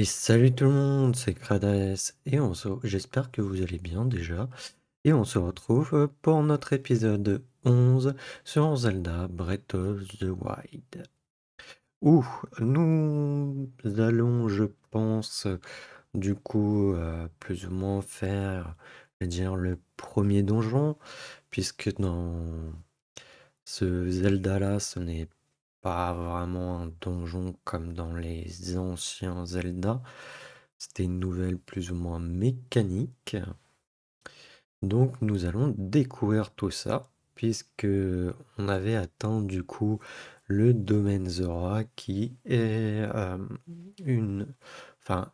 Et salut tout le monde, c'est Krades et j'espère que vous allez bien déjà. Et on se retrouve pour notre épisode 11 sur Zelda Breath of the Wild. Où nous allons, je pense, du coup, plus ou moins faire, je vais dire, le premier donjon, puisque dans ce Zelda-là, ce n'est pas vraiment un donjon comme dans les anciens Zelda. C'était une nouvelle plus ou moins mécanique. Donc nous allons découvrir tout ça, puisque on avait atteint du coup le domaine Zora qui est une. Enfin,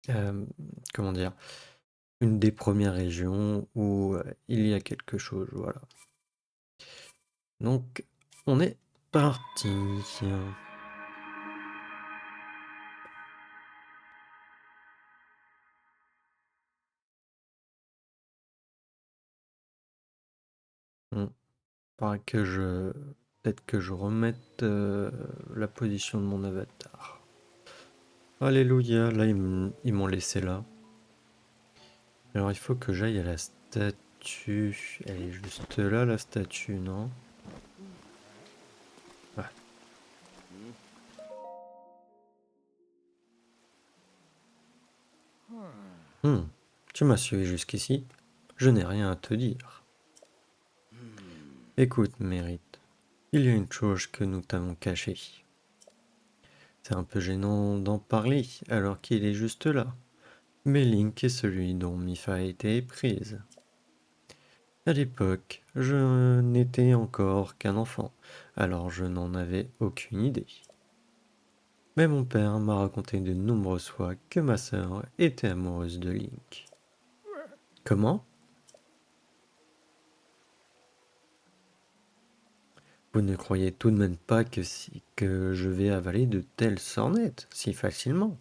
euh, comment dire? Une des premières régions où il y a quelque chose, voilà. Donc on est parti. On faudra que je. Peut-être que je remette la position de mon avatar. Alléluia, là ils m'ont laissé là. Alors il faut que j'aille à la statue. Elle est juste là la statue, non? Ouais. Hmm, tu m'as suivi jusqu'ici. Je n'ai rien à te dire. Écoute, Mérite, il y a une chose que nous t'avons cachée. C'est un peu gênant d'en parler alors qu'il est juste là. Mais Link est celui dont Mifa a été éprise. À l'époque, je n'étais encore qu'un enfant, alors je n'en avais aucune idée. Mais mon père m'a raconté de nombreuses fois que ma sœur était amoureuse de Link. Comment? Vous ne croyez tout de même pas que je vais avaler de telles sornettes si facilement?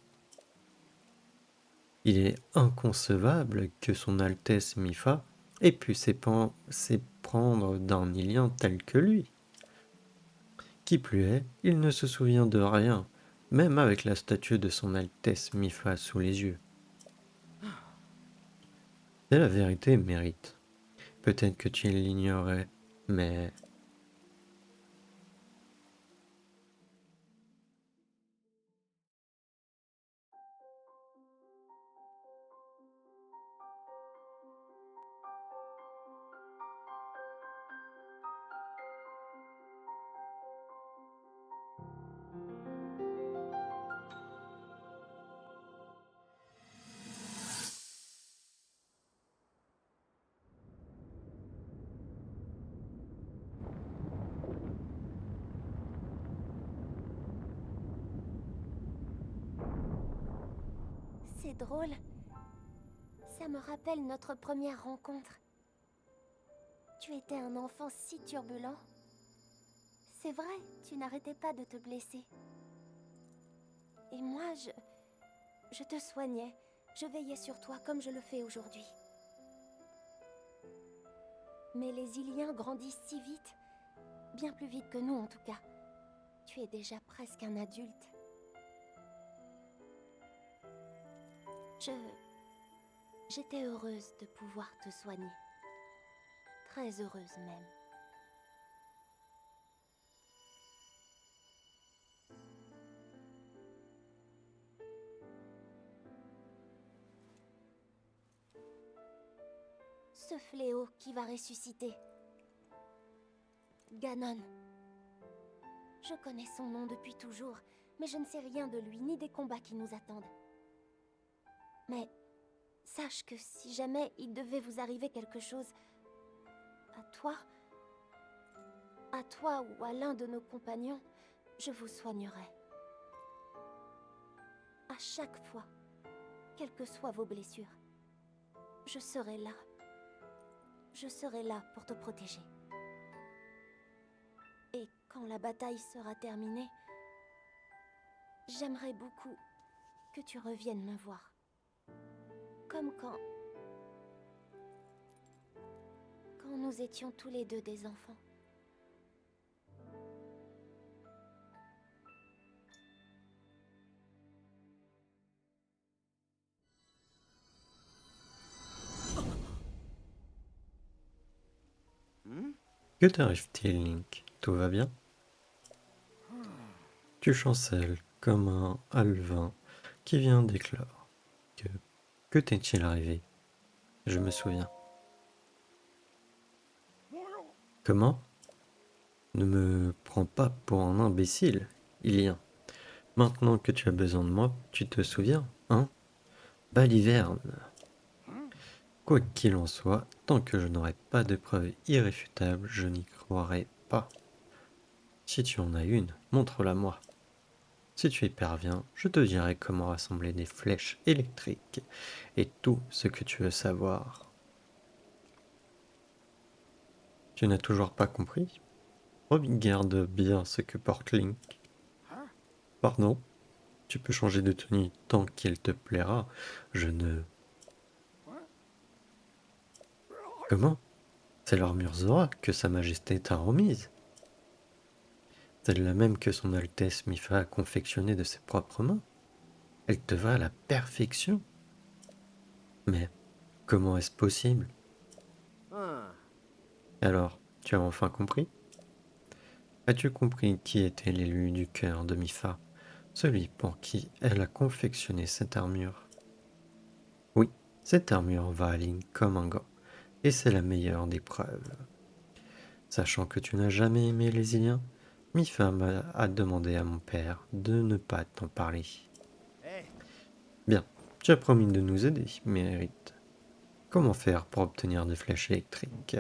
Il est inconcevable que son Altesse Mifa ait pu s'éprendre d'un Ilien tel que lui. Qui plus est, il ne se souvient de rien, même avec la statue de son Altesse Mifa sous les yeux. C'est la vérité, Mérite. Peut-être que tu l'ignorais, mais C'est drôle. Ça me rappelle notre première rencontre. Tu étais un enfant si turbulent. C'est vrai, tu n'arrêtais pas de te blesser. Et moi, je te soignais. Je veillais sur toi comme je le fais aujourd'hui. Mais les Iliens grandissent si vite. Bien plus vite que nous, en tout cas. Tu es déjà presque un adulte. J'étais heureuse de pouvoir te soigner. Très heureuse même. Ce fléau qui va ressusciter. Ganon. Je connais son nom depuis toujours, mais je ne sais rien de lui ni des combats qui nous attendent. Mais sache que si jamais il devait vous arriver quelque chose, à toi ou à l'un de nos compagnons, je vous soignerai. À chaque fois, quelles que soient vos blessures, je serai là. Je serai là pour te protéger. Et quand la bataille sera terminée, j'aimerais beaucoup que tu reviennes me voir. Comme quand nous étions tous les deux des enfants. Que t'arrive-t-il, Link? Tout va bien? Tu chancelles comme un alevin qui vient d'éclore. Que, que t'est-il arrivé? Je me souviens. Comment? Ne me prends pas pour un imbécile, Ilien. Maintenant que tu as besoin de moi, tu te souviens, hein? Baliverne. Quoi qu'il en soit, tant que je n'aurai pas de preuves irréfutables, je n'y croirai pas. Si tu en as une, montre-la moi. Si tu y parviens, je te dirai comment rassembler des flèches électriques et tout ce que tu veux savoir. Tu n'as toujours pas compris? Regarde bien ce que porte Link. Pardon? Tu peux changer de tenue tant qu'il te plaira. Je ne... Comment? C'est l'armure Zora que Sa Majesté t'a remise. Celle-là même que son Altesse Mifa a confectionnée de ses propres mains. Elle te va à la perfection. Mais comment est-ce possible? Alors, tu as enfin compris? As-tu compris qui était l'élu du cœur de Mifa? Celui pour qui elle a confectionné cette armure. Oui, cette armure va à Link comme un gant, et c'est la meilleure des preuves. Sachant que tu n'as jamais aimé les Iliens, Mifa a demandé à mon père de ne pas t'en parler. Bien, tu as promis de nous aider, Mérite. Comment faire pour obtenir des flèches électriques?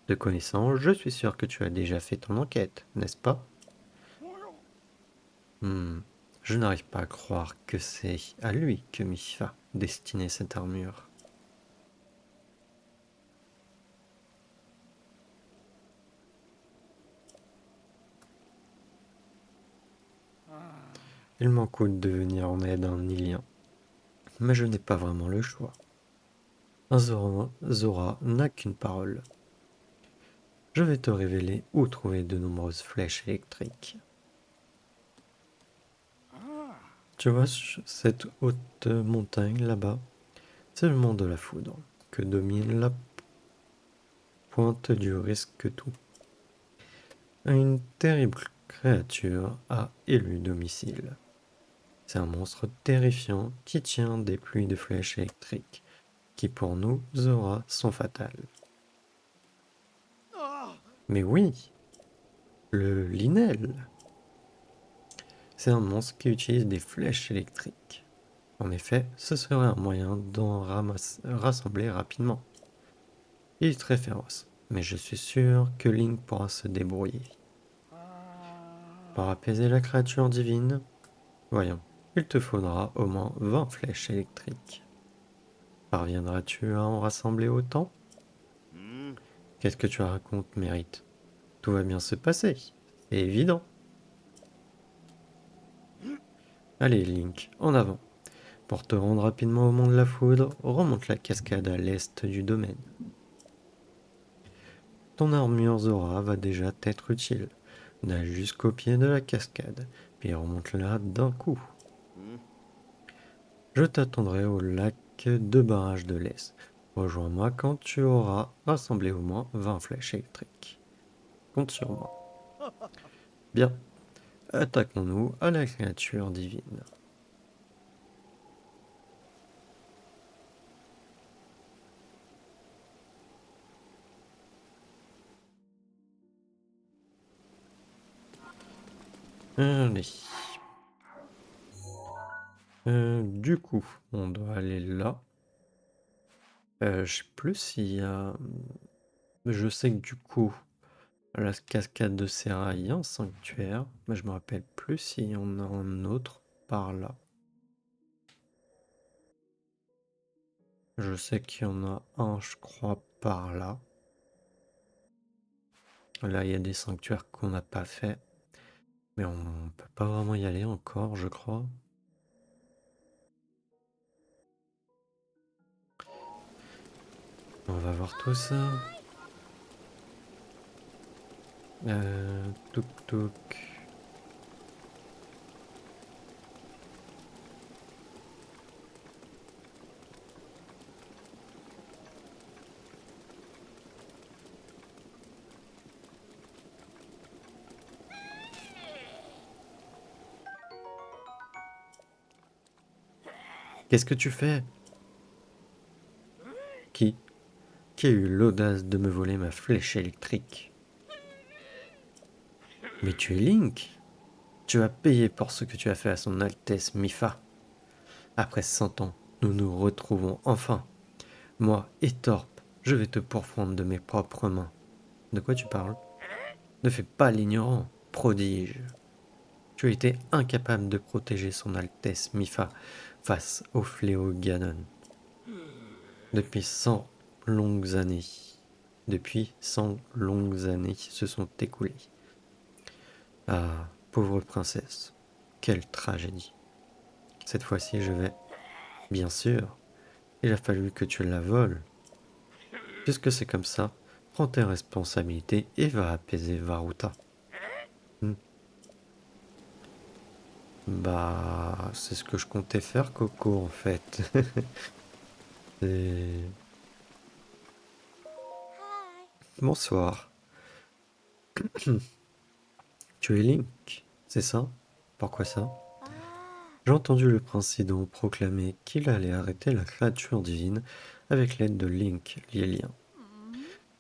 De connaissance, je suis sûr que tu as déjà fait ton enquête, n'est-ce pas? Je n'arrive pas à croire que c'est à lui que Mifa destinait cette armure. Il m'en coûte de venir en aide à un Ilien, mais je n'ai pas vraiment le choix. Un Zora n'a qu'une parole. Je vais te révéler où trouver de nombreuses flèches électriques. Tu vois cette haute montagne là-bas? C'est le mont de la foudre, que domine la pointe du risque tout. Une terrible créature a élu domicile. C'est un monstre terrifiant qui tient des pluies de flèches électriques, qui pour nous, Zora, sont fatales. Mais oui, le Linel, c'est un monstre qui utilise des flèches électriques. En effet, ce serait un moyen d'en rassembler rapidement. Il est très féroce, mais je suis sûr que Link pourra se débrouiller. Pour apaiser la créature divine, voyons, il te faudra au moins 20 flèches électriques. Parviendras-tu à en rassembler autant? Qu'est-ce que tu racontes, Mérite? Tout va bien se passer, c'est évident. Allez, Link, en avant. Pour te rendre rapidement au mont de la foudre, remonte la cascade à l'est du domaine. Ton armure Zora va déjà t'être utile. Nage jusqu'au pied de la cascade, puis remonte-la d'un coup. Je t'attendrai au lac de barrage de l'Est. Rejoins-moi quand tu auras rassemblé au moins 20 flèches électriques. Compte sur moi. Bien, attaquons-nous à la créature divine. Allez. Du coup, on doit aller là. Je sais plus s'il y a... Je sais que du coup, à la cascade de Serra, il y a un sanctuaire, mais je me rappelle plus s'il y en a un autre par là. Je sais qu'il y en a un, je crois, par là. Là, il y a des sanctuaires qu'on n'a pas fait, mais on peut pas vraiment y aller encore, je crois. On va voir tout ça. Touk touk. Qu'est-ce que tu fais? Qui? Qui a eu l'audace de me voler ma flèche électrique? Mais tu es Link! Tu as payé pour ce que tu as fait à son Altesse Mifa. Après 100 ans, nous nous retrouvons enfin. Moi et Torp, je vais te pourfendre de mes propres mains. De quoi tu parles? Ne fais pas l'ignorant, prodige. Tu as été incapable de protéger son Altesse Mifa face au fléau Ganon. Depuis 100 longues années. Depuis 100 longues années se sont écoulées. Ah, pauvre princesse, quelle tragédie. Cette fois-ci, je vais... Bien sûr, il a fallu que tu la voles. Puisque c'est comme ça, prends tes responsabilités et va apaiser Varuta. Hmm. Bah, c'est ce que je comptais faire, Coco, en fait. Et... Hi. Bonsoir. Tu es Link, c'est ça? Pourquoi ça? Ah. J'ai entendu le prince Sidon proclamer qu'il allait arrêter la créature divine avec l'aide de Link, l'Ilien. Hmm.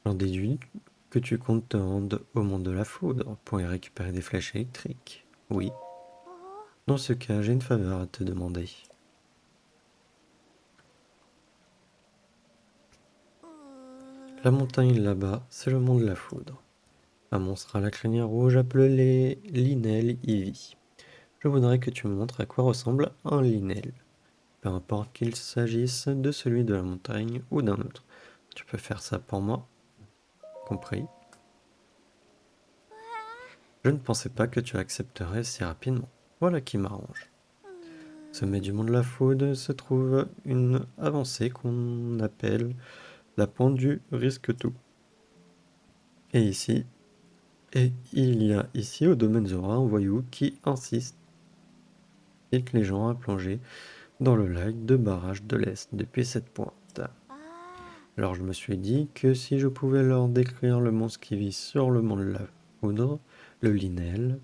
J'en déduis que tu comptes te rendre au monde de la foudre pour y récupérer des flèches électriques. Oui. Oh. Dans ce cas, j'ai une faveur à te demander. La montagne là-bas, c'est le monde de la foudre. Un monstre à la crinière rouge appelé Linel y vit. Je voudrais que tu me montres à quoi ressemble un Linel. Peu importe qu'il s'agisse de celui de la montagne ou d'un autre. Tu peux faire ça pour moi? Compris? Je ne pensais pas que tu accepterais si rapidement. Voilà qui m'arrange. Sommet du mont de la Foudre se trouve une avancée qu'on appelle la pointe du risque-tout. Et ici, et il y a ici au domaine Zora un voyou qui insiste les gens à plonger dans le lac de barrage de l'Est depuis cette pointe. Ah. Alors je me suis dit que si je pouvais leur décrire le monstre qui vit sur le mont de la Foudre, le Linel,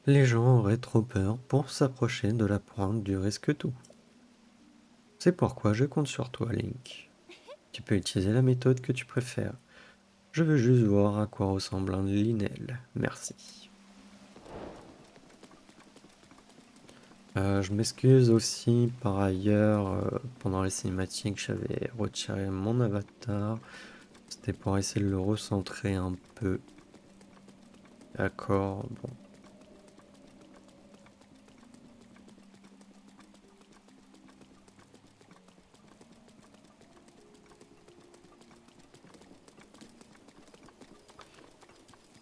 les gens auraient trop peur pour s'approcher de la pointe du risque-tout. C'est pourquoi je compte sur toi, Link. Tu peux utiliser la méthode que tu préfères. Je veux juste voir à quoi ressemble un Linel. Merci. Je m'excuse aussi par ailleurs, pendant les cinématiques, j'avais retiré mon avatar. C'était pour essayer de le recentrer un peu. D'accord, bon.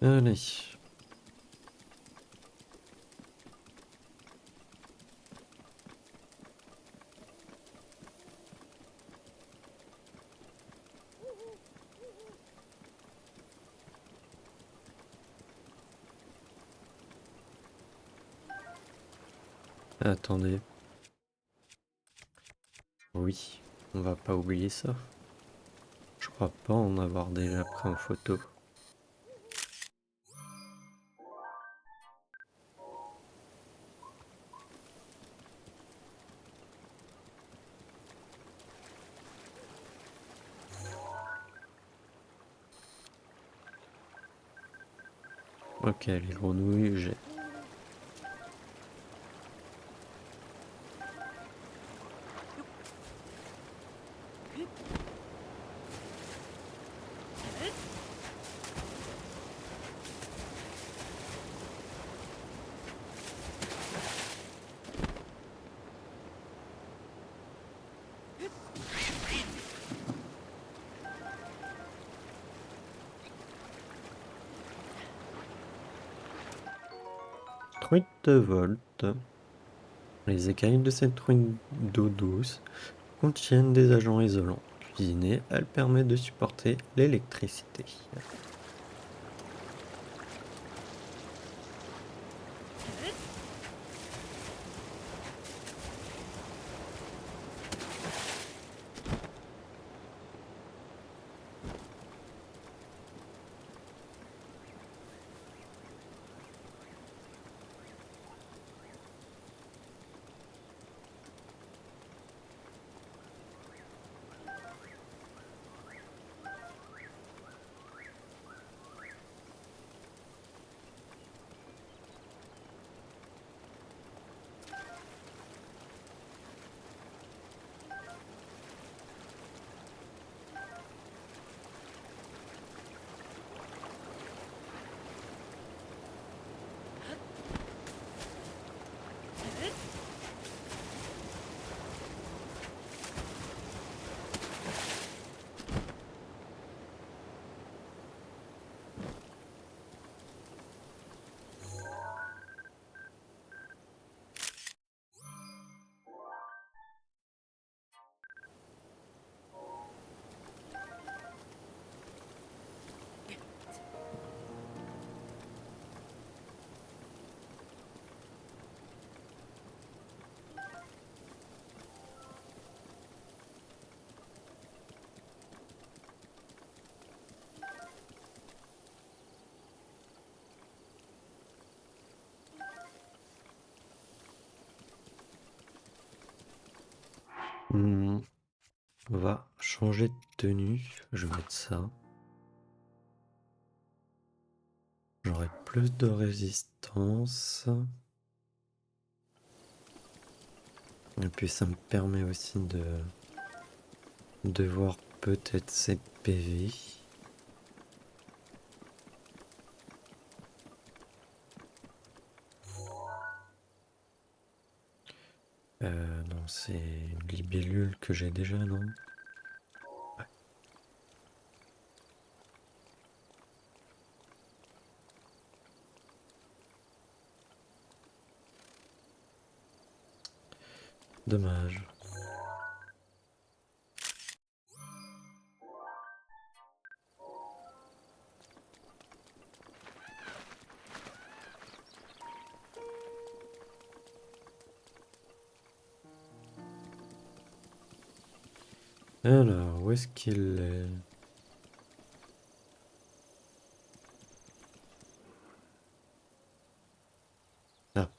Allez. Attendez. Oui, on va pas oublier ça. Je crois pas en avoir déjà pris en photo. Ok, les grenouilles, j'ai. Truite de Volt. Les écailles de cette truite d'eau douce contiennent des agents isolants. Cuisinée, elle permet de supporter l'électricité. On va changer de tenue. Je vais mettre ça. J'aurai plus de résistance. Et puis ça me permet aussi de voir peut-être ses PV. Non, c'est une libellule que j'ai déjà, non? Ouais. Dommage. Alors, où est-ce qu'il est? Ah,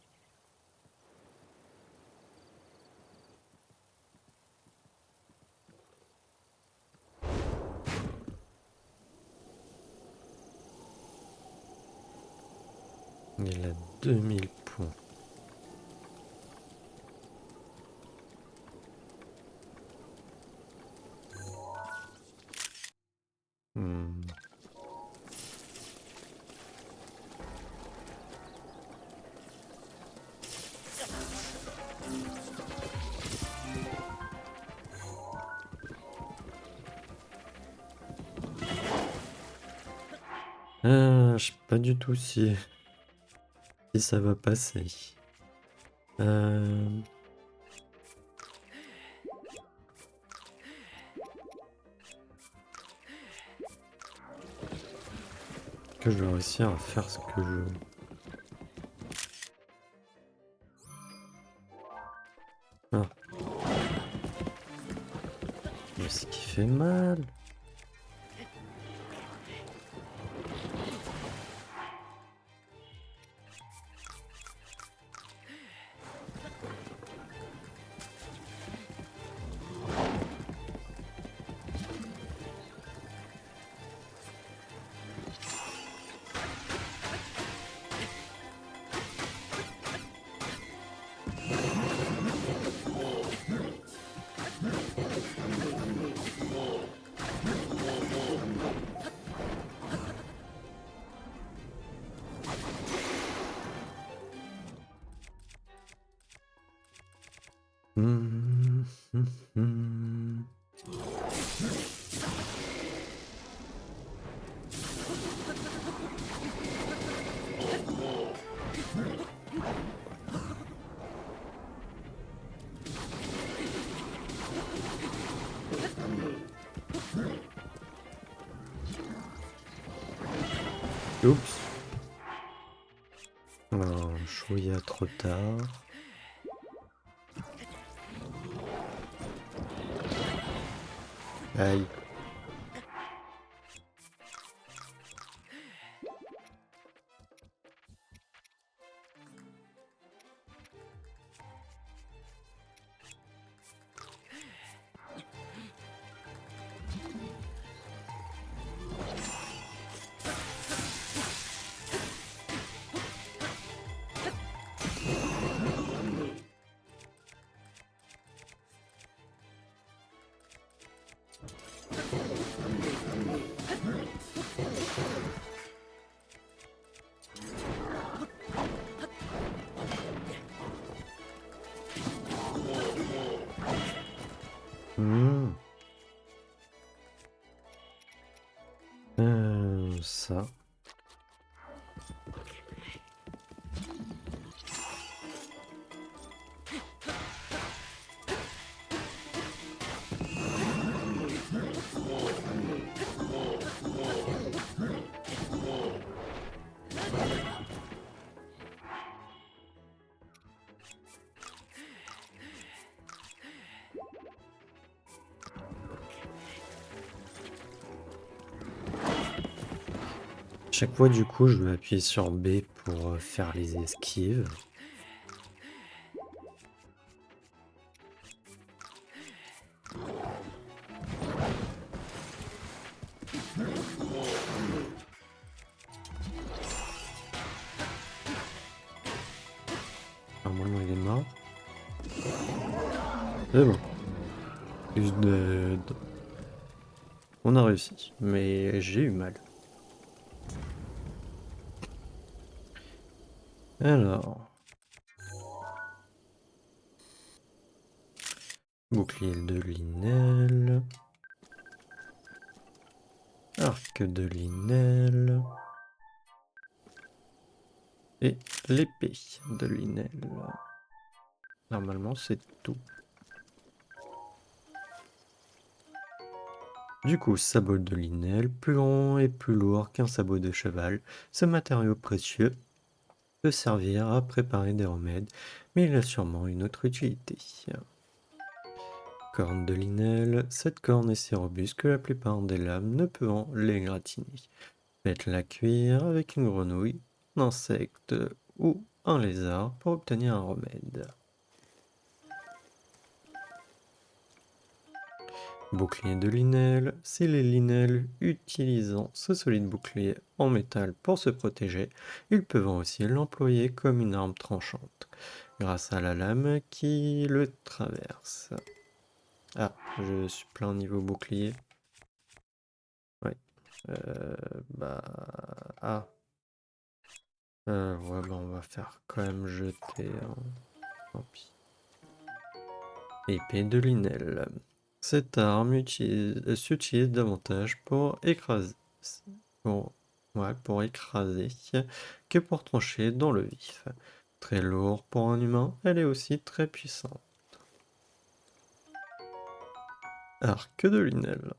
il a 2000 points. Hmm. Je sais pas du tout si ça va passer. Euh, que je vais réussir à faire ce que je... Ah, mais ce qui fait mal. Hmm, hmm, hmm. Oups. Oh, chouïa, trop tard. Aïe. Hmm. Ça. Chaque fois, du coup, je vais appuyer sur B pour faire les esquives. Normalement, il est mort. C'est bon. Juste On a réussi, mais j'ai eu mal. Alors, bouclier de Linel, arc de Linel et l'épée de Linel. Normalement, c'est tout. Du coup, sabot de Linel, plus grand et plus lourd qu'un sabot de cheval, ce matériau précieux peut servir à préparer des remèdes, mais il a sûrement une autre utilité. Corne de Linel, cette corne est si robuste que la plupart des lames ne peuvent l'égratigner. Faites-la cuire avec une grenouille, un insecte ou un lézard pour obtenir un remède. Bouclier de Linel, si les Linel utilisant ce solide bouclier en métal pour se protéger, ils peuvent aussi l'employer comme une arme tranchante, grâce à la lame qui le traverse. Ah, je suis plein niveau bouclier. Ouais. Bah... Ah. Ouais, bah on va faire quand même jeter. Hein. Tant pis. Épée de Linel. Cette arme s'utilise davantage pour écraser, pour, pour écraser que pour trancher dans le vif. Très lourd pour un humain, elle est aussi très puissante. Arc de Linel.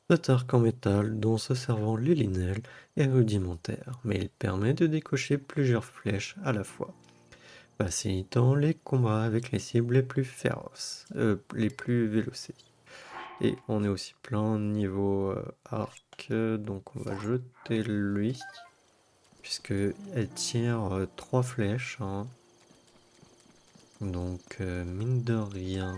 Cet arc en métal dont se servant les Linel est rudimentaire, mais il permet de décocher plusieurs flèches à la fois, facilitant les combats avec les cibles les plus féroces, les plus vélocées. Et on est aussi plein niveau arc, donc on va jeter lui, puisque elle tire 3 flèches, hein. Donc mine de rien.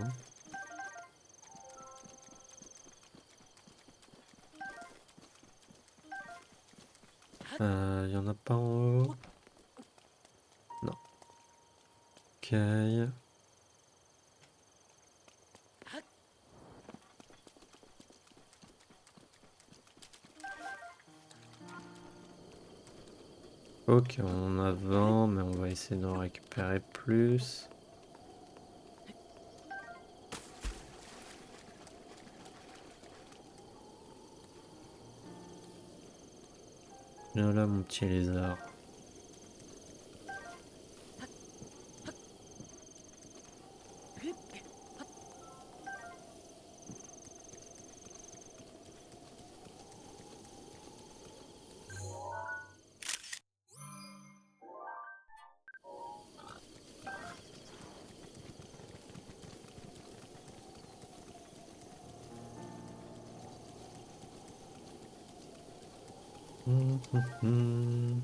Il y en a pas en haut? Non. Ok. Ok, on en a 20, mais on va essayer d'en récupérer plus. Viens là, mon petit lézard. Hum, hum, hum.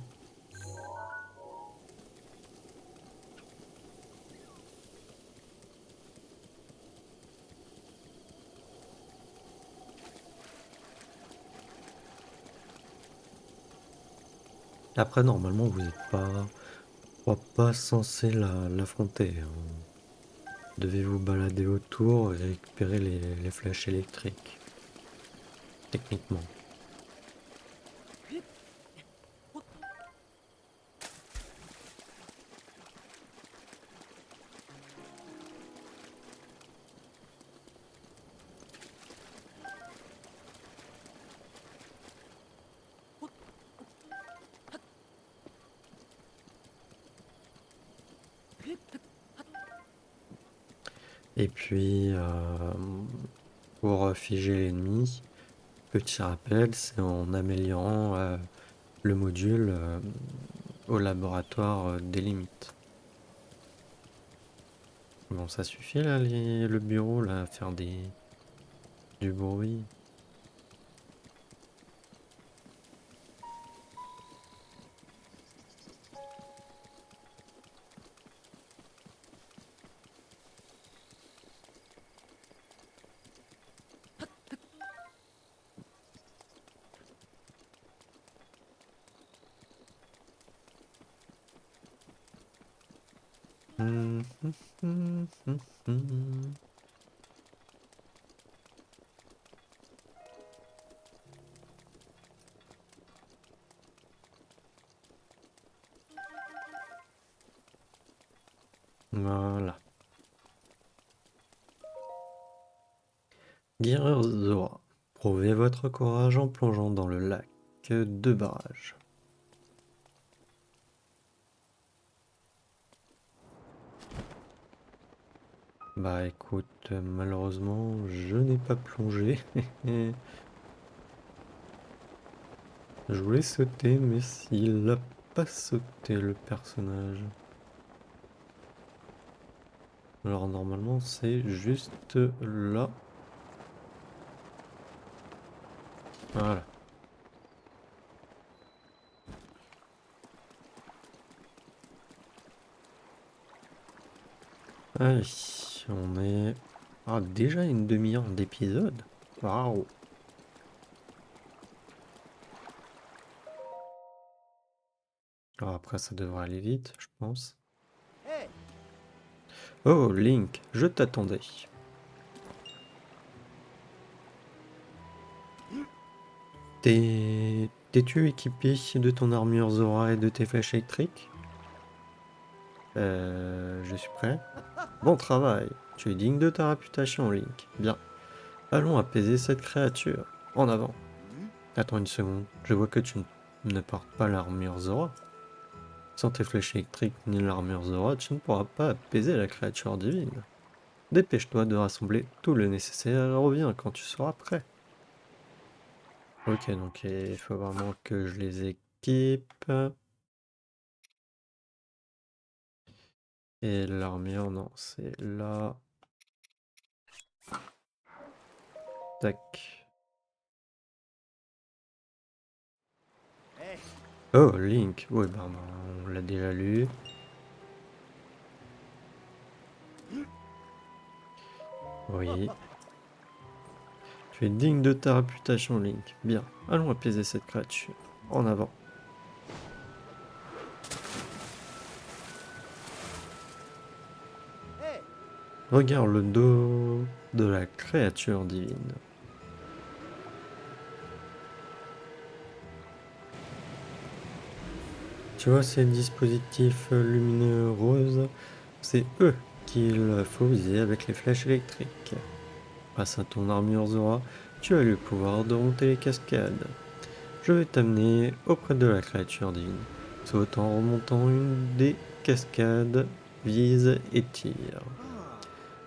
Après, normalement, vous n'êtes pas censé l'affronter. Hein. Devez vous balader autour et récupérer les flèches électriques. Techniquement. Et puis, pour figer l'ennemi, petit rappel, c'est en améliorant le module au laboratoire des limites. Bon, ça suffit là, le bureau, là, à faire du bruit. Hum, hum, hum, hum, hum. Voilà. Guerreur Zora, prouvez votre courage en plongeant dans le lac de barrage. Bah écoute, malheureusement, je n'ai pas plongé. Je voulais sauter, mais s'il n'a pas sauté le personnage. Alors normalement, c'est juste là. Voilà. Allez, on est... Ah, déjà une demi-heure d'épisode. Waouh. Alors après, ça devrait aller vite, je pense. Hey, Oh, Link, je t'attendais. T'es-tu équipé de ton armure Zora et de tes flèches électriques? Je suis prêt. Bon travail, tu es digne de ta réputation, Link. Bien, allons apaiser cette créature. En avant. Attends une seconde, je vois que tu ne portes pas l'armure Zora. Sans tes flèches électriques ni l'armure Zora, tu ne pourras pas apaiser la créature divine. Dépêche-toi de rassembler tout le nécessaire et reviens quand tu seras prêt. Ok, donc il faut vraiment que je les équipe. Et l'armure, non, c'est là. Tac. hey, Oh, Link. Oui, bah, on l'a déjà lu. Oui. Tu es digne de ta réputation, Link. Bien, allons apaiser cette créature. En avant. hey. Regarde le dos de la créature divine. Tu vois ces dispositifs lumineux roses? C'est eux qu'il faut viser avec les flèches électriques. Grâce à ton armure Zora, tu as le pouvoir de monter les cascades. Je vais t'amener auprès de la créature divine. Saute en remontant une des cascades, vise et tire.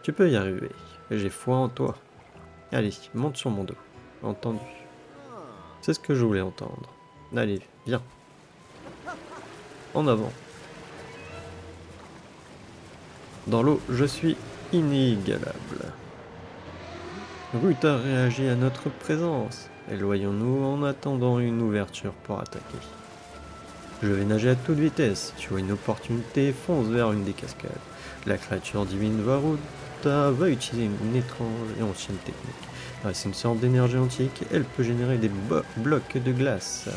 Tu peux y arriver. J'ai foi en toi. Allez, monte sur mon dos. Entendu. C'est ce que je voulais entendre. Allez, viens. En avant. Dans l'eau, je suis inégalable. Ruta réagit à notre présence. Éloignons-nous en attendant une ouverture pour attaquer. Je vais nager à toute vitesse. Tu vois une opportunité, fonce vers une des cascades. La créature divine Varuta va utiliser une étrange et ancienne technique. Ah, c'est une sorte d'énergie antique. Elle peut générer des blocs de glace.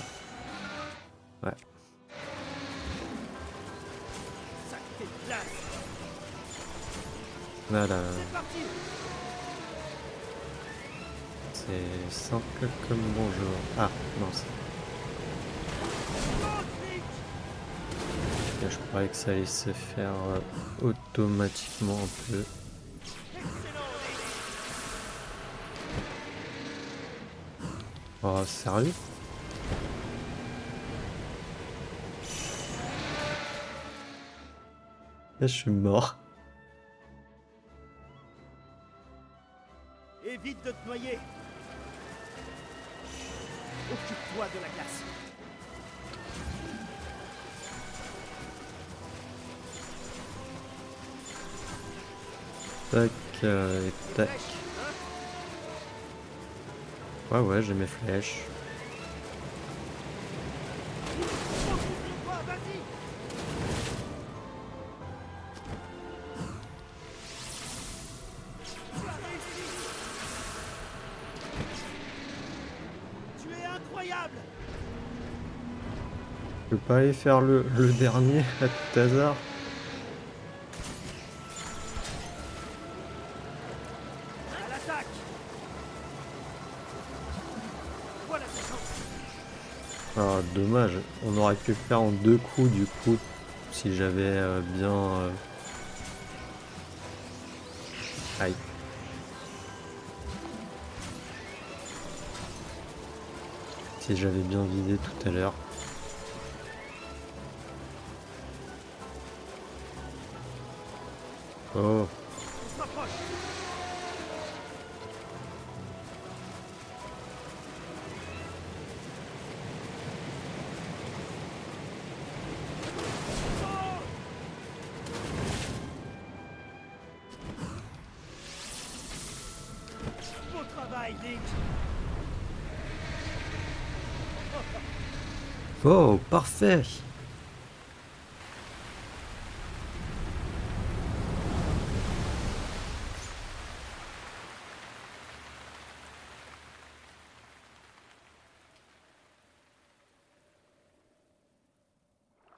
Ouais. Sacré glace. Voilà. C'est parti. C'est simple comme bonjour. Ah, non, c'est... Je croyais que ça allait se faire automatiquement un peu. Oh, sérieux? Là, je suis mort. Évite de te noyer. Occupe-toi de la glace. Tac, et tac. Ouais, ouais, j'ai mes flèches. Occupe-toi, vas-y. Tu as réussi. Tu es incroyable. Je peux pas aller faire le dernier à tout hasard. Ah, dommage, on aurait pu le faire en 2 coups du coup, si j'avais bien... Aïe. Si j'avais bien vidé tout à l'heure. Oh, On se rapproche. Beau travail, Link. oh, parfait.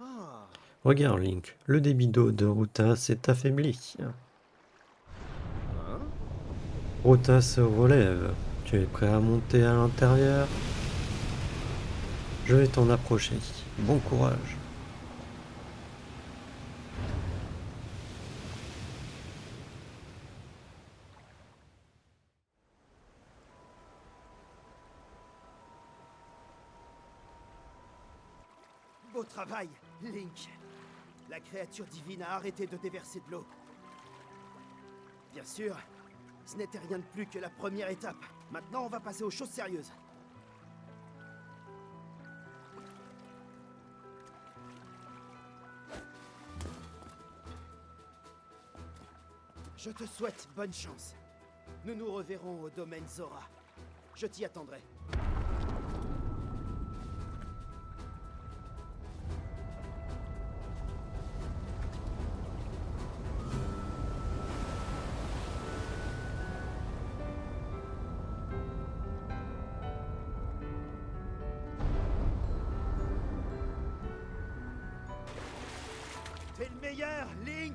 Ah, Regarde Link, le débit d'eau de Ruta s'est affaibli. hein? Ruta se relève. Tu es prêt à monter à l'intérieur? Je vais t'en approcher. Bon courage. Beau travail, Link. La créature divine a arrêté de déverser de l'eau. Bien sûr, ce n'était rien de plus que la première étape. Maintenant, on va passer aux choses sérieuses. Je te souhaite bonne chance. Nous nous reverrons au domaine Zora. Je t'y attendrai. T'es le meilleur, Link!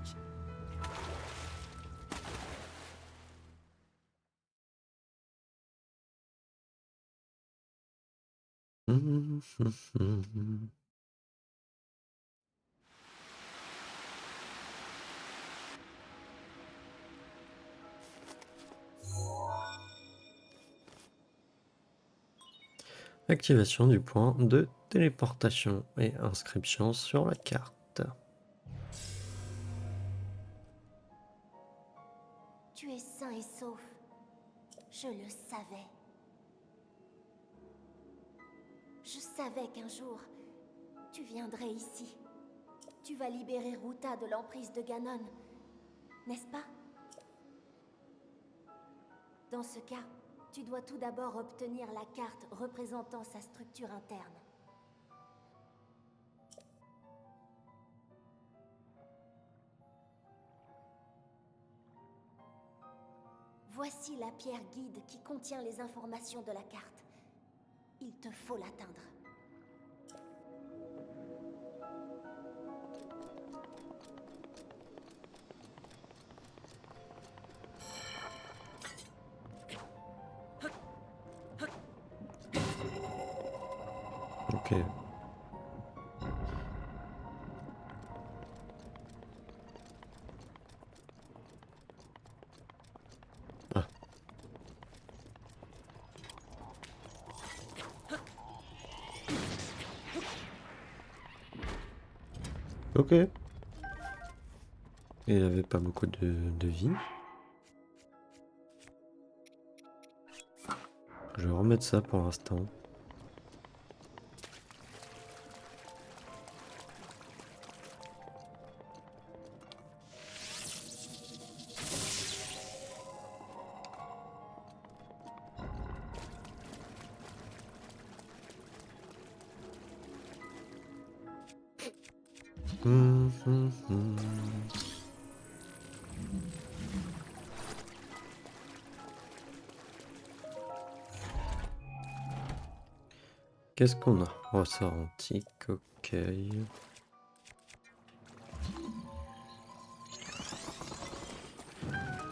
Activation du point de téléportation et inscription sur la carte. Tu es sain et sauf. Je le savais. Je savais qu'un jour, tu viendrais ici. Tu vas libérer Ruta de l'emprise de Ganon, n'est-ce pas? Dans ce cas, tu dois tout d'abord obtenir la carte représentant sa structure interne. Voici la pierre guide qui contient les informations de la carte. Il te faut l'atteindre. Ok. Ah. Ok. Il avait pas beaucoup de vie. Je vais remettre ça pour l'instant. Qu'est-ce qu'on a? Ressort antique, ok.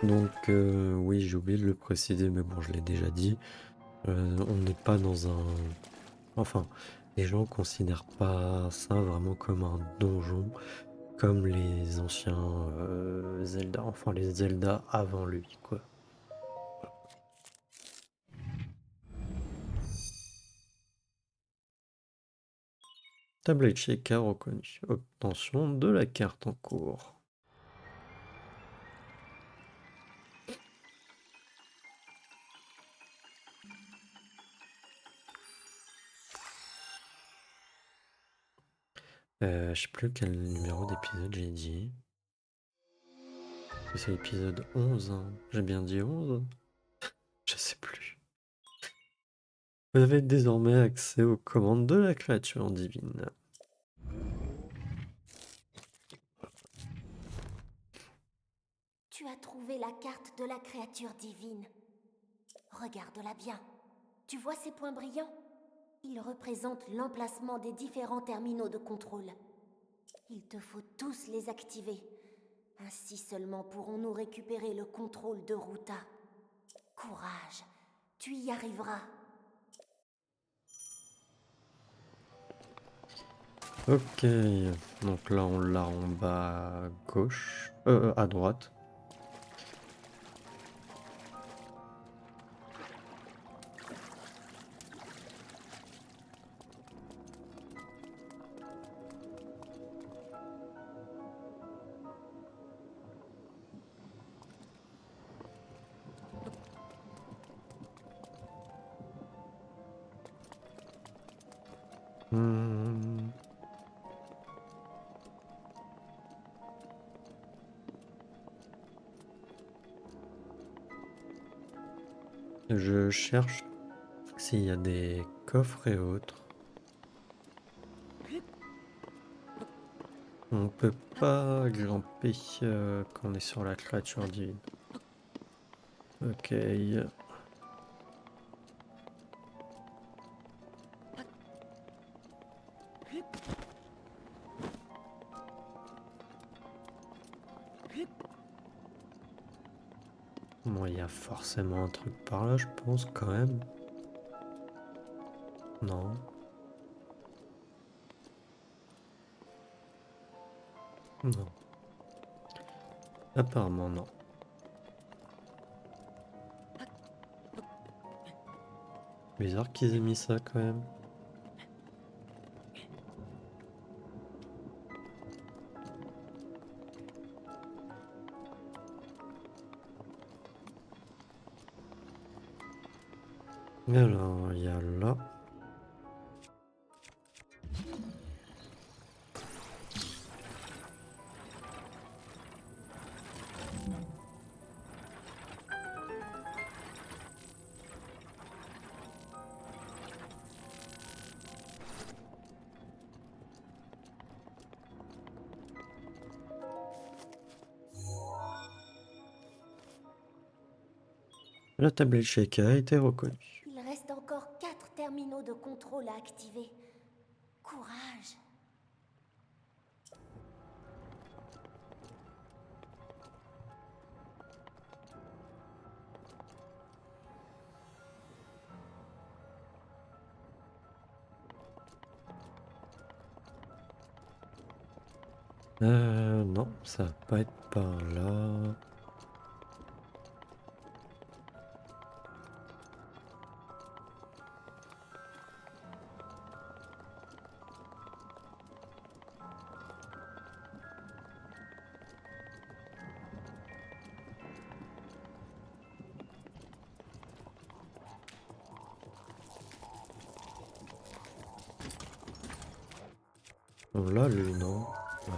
Donc, oui, j'ai oublié de le préciser, mais bon, je l'ai déjà dit. On n'est pas dans un... Enfin, les gens considèrent pas ça vraiment comme un donjon, comme les anciens Zelda, enfin les Zelda avant lui, quoi. Tablette Sheikah reconnue. Obtention de la carte en cours. Je sais plus quel numéro d'épisode j'ai dit. C'est l'épisode 11, hein. J'ai bien dit 11? Je sais plus. Vous avez désormais accès aux commandes de la créature divine. Tu as trouvé la carte de la créature divine. Regarde-la bien. Tu vois ces points brillants? Ils représentent l'emplacement des différents terminaux de contrôle. Il te faut tous les activer. Ainsi seulement pourrons-nous récupérer le contrôle de Ruta. Courage, tu y arriveras. Ok, donc là on l'a en bas à gauche, à droite. Hmm. Je cherche s'il y a des coffres et autres. On peut pas grimper quand on est sur la créature divine. Ok. Bon, il y a forcément un truc par là, je pense, quand même. Non. Non. Apparemment, non. Bizarre qu'ils aient mis ça, quand même. Alors, il y a là. La tablette Sheikah a été reconnue. Il reste encore 4 terminaux de contrôle à activer. Courage. Non, ça va pas être par là. Oh là, lui, non. Ouais.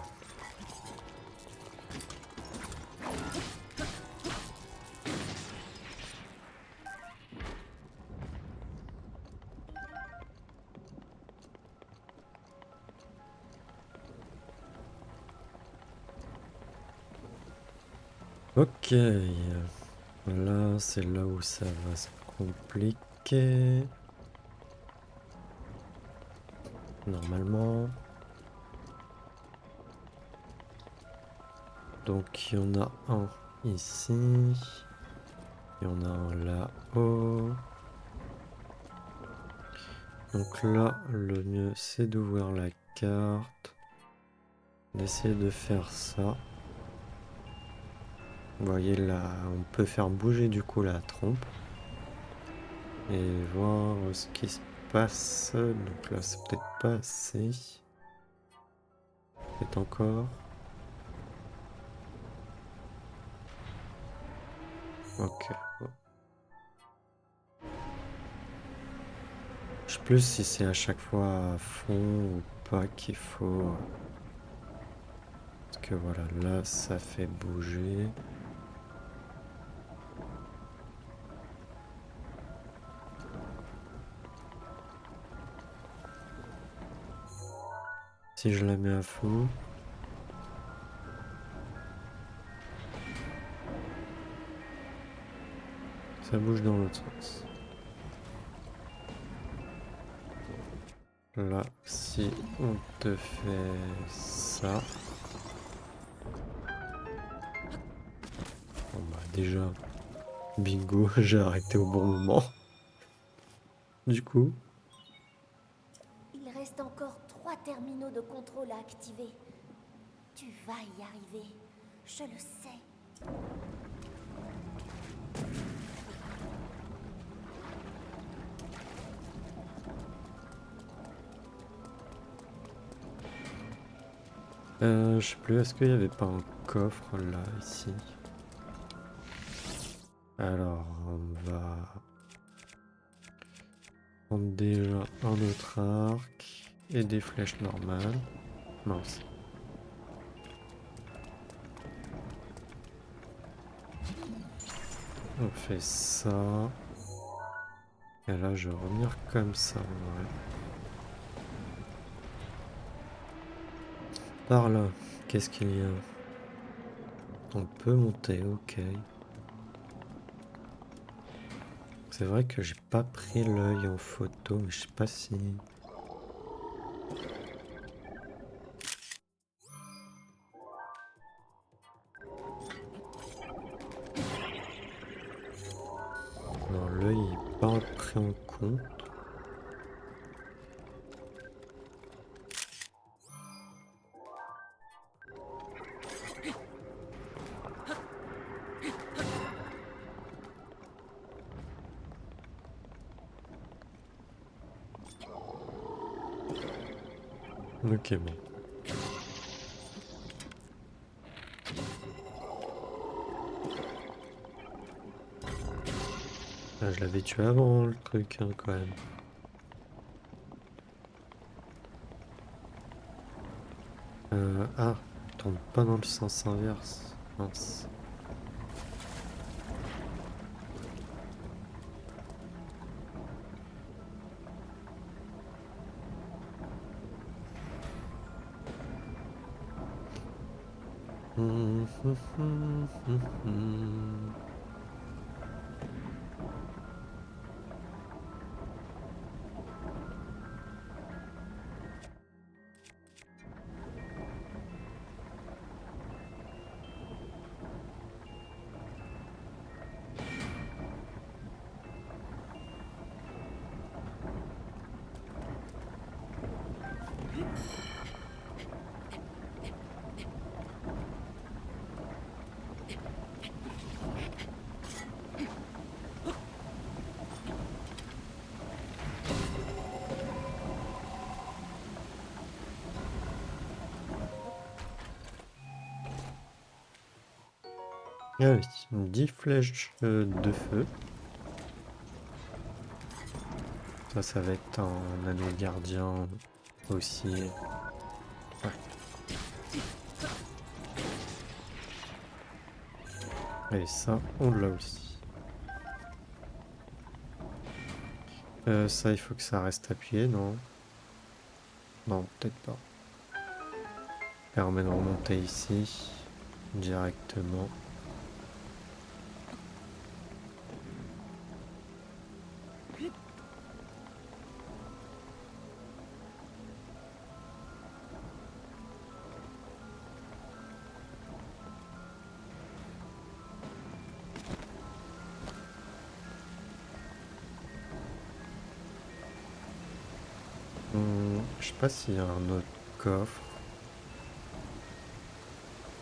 Ok. Là, c'est là où ça va se compliquer. Normalement. Donc, il y en a un ici. Il y en a un là-haut. Donc là, le mieux, c'est d'ouvrir la carte. D'essayer de faire ça. Vous voyez là, on peut faire bouger du coup la trompe. Et voir ce qui se passe. Donc là, c'est peut-être pas assez. Peut-être encore. Ok. Bon. Je sais plus si c'est à chaque fois à fond ou pas qu'il faut. Parce que voilà, là, ça fait bouger. Si je la mets à fond. Ça bouge dans l'autre sens. Là, si on te fait ça. Bon bah déjà, bingo, j'ai arrêté au bon moment. Du coup, Il reste encore 3 terminaux de contrôle à activer. Tu vas y arriver. Je le sais. je sais plus, est-ce qu'il n'y avait pas un coffre là, ici? Alors, on va prendre déjà un autre arc et des flèches normales. Mince. On fait ça. Et là, je vais revenir comme ça, ouais. Par là, qu'est-ce qu'il y a? On peut monter, ok. C'est vrai que j'ai pas pris l'œil en photo, mais je sais pas si... Non, l'œil est pas pris en compte. Ok, bon. Ah, je l'avais tué avant le truc, hein, quand même. Ah, tourne pas dans le sens inverse. Mince. Ah oui, 10 flèches de feu. Ça va être un anneau gardien aussi. Ouais. Et ça, on l'a aussi. Ça, il faut que ça reste appuyé, non? Non, peut-être pas. Permet de remonter ici directement. sais pas s'il y a un autre coffre.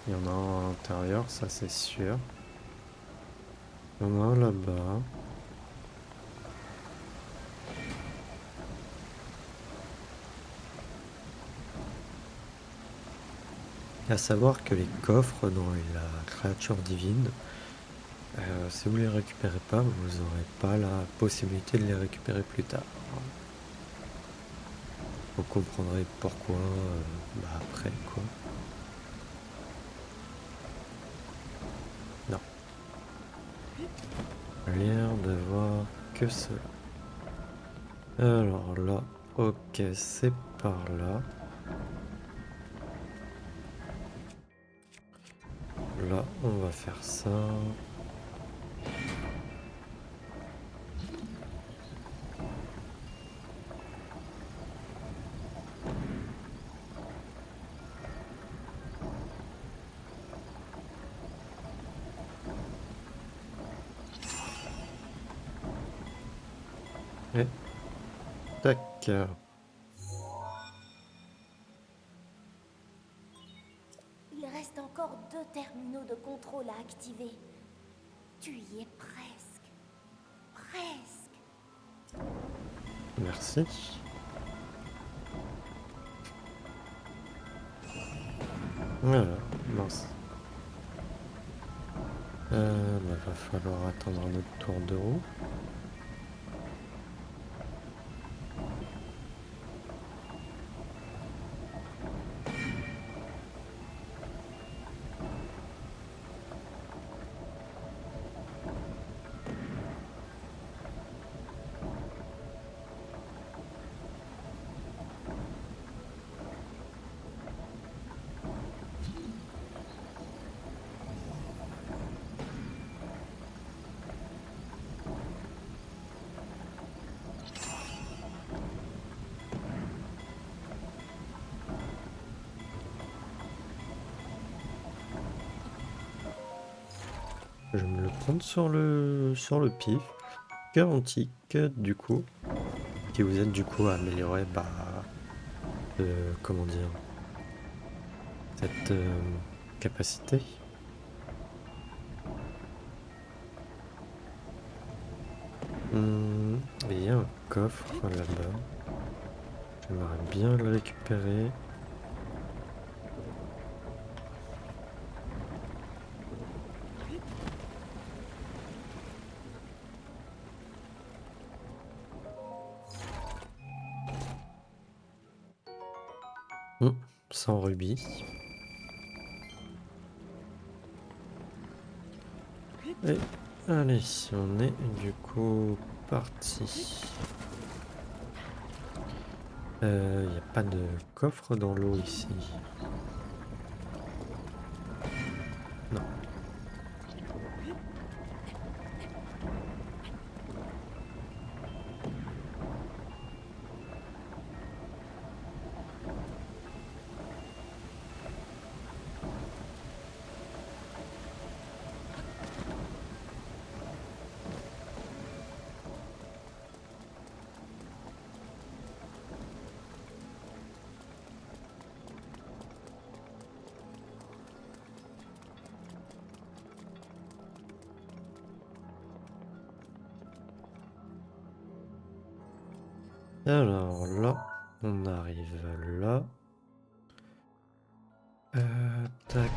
Il y en a un à l'intérieur, ça c'est sûr. Il y en a un là-bas. À savoir que les coffres dans la créature divine, si vous les récupérez pas, vous n'aurez pas la possibilité de les récupérer plus tard. Vous comprendrez pourquoi après quoi. Non. L'air de voir que cela. Alors là, ok, c'est par là. Là, on va faire ça. Et tac. Il reste encore 2 terminaux de contrôle à activer. Tu y es presque. Presque. Merci. Voilà, mince. Va falloir attendre un autre tour de roue. Je vais me le prendre sur le pif. Garantie que du coup, qui vous aide du coup à améliorer comment dire, cette capacité. Il y a un coffre là-bas. J'aimerais bien le récupérer. Sans rubis. Et allez, on est du coup parti. Il n'y a pas de coffre dans l'eau ici. Non. Alors là, on arrive là. Tac.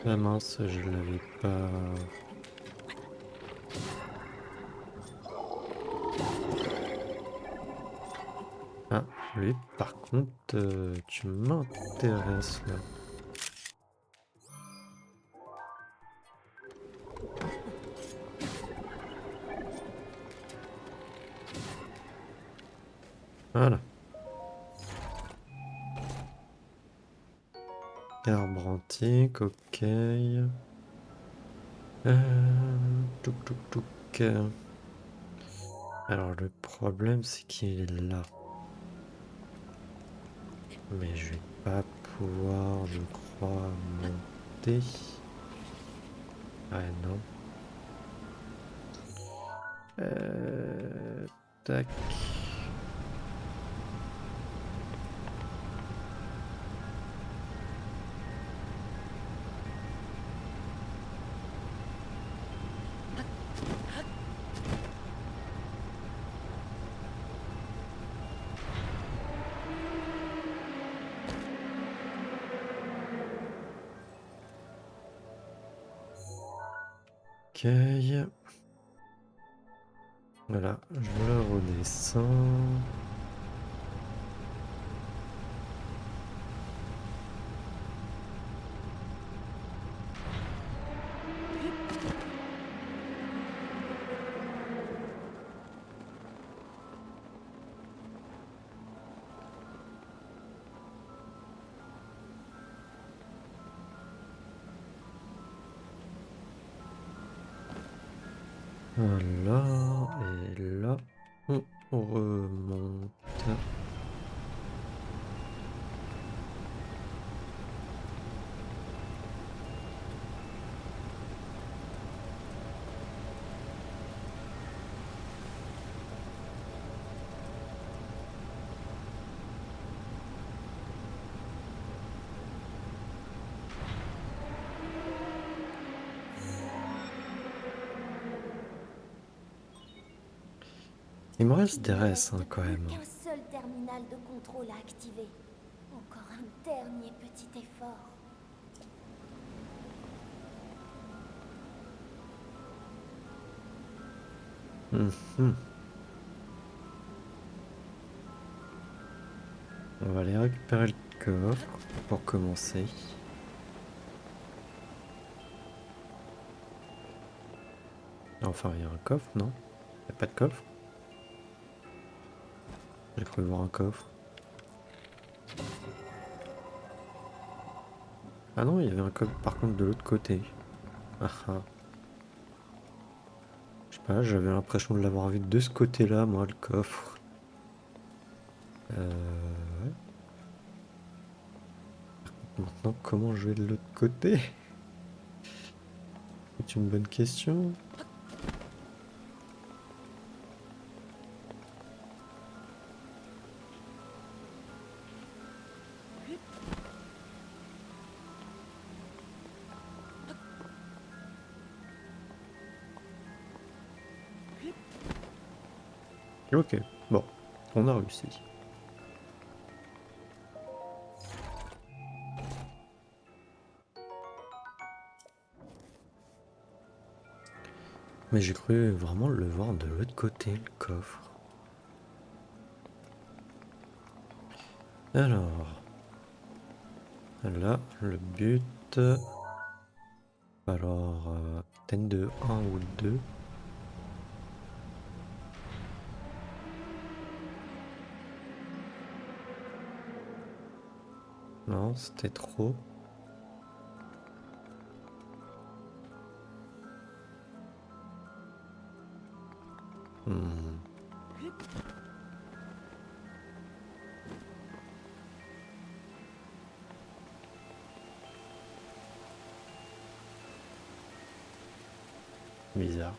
Ah mince, je l'avais pas. Ah, lui, par contre, tu m'intéresses là. Voilà. Arbre antique, ok. Touc touc touc. Alors le problème c'est qu'il est là. Mais je vais pas pouvoir, je crois, monter. Ouais, non. Tac. Ok. Voilà, je le redescends. Voilà, et là, on remonte. Il me reste des restes hein, quand même. Qu'un seul terminal de contrôle à activer. Encore un dernier petit effort. Mhm. On va aller récupérer le coffre pour commencer. Enfin, il y a un coffre, non? Il n'y a pas de coffre? J'ai cru voir un coffre. Ah non, il y avait un coffre par contre de l'autre côté. Ah ah. Je sais pas, j'avais l'impression de l'avoir vu de ce côté-là, moi, le coffre. Ouais. Maintenant, comment je vais de l'autre côté? C'est une bonne question. Ok, bon, on a réussi. Mais j'ai cru vraiment le voir de l'autre côté, le coffre. Alors, là, le but... Alors, thème de 1 ou 2. Non, c'était trop. Hmm. Bizarre.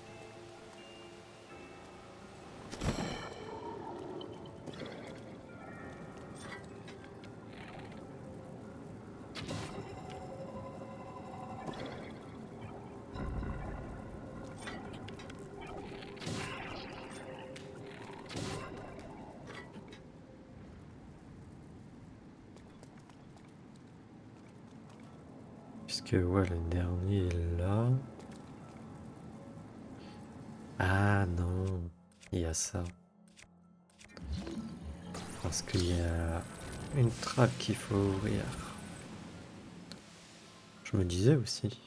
Puisque, ouais, le dernier est là. Ah non, il y a ça. Parce qu'il y a une trappe qu'il faut ouvrir. Je me disais aussi.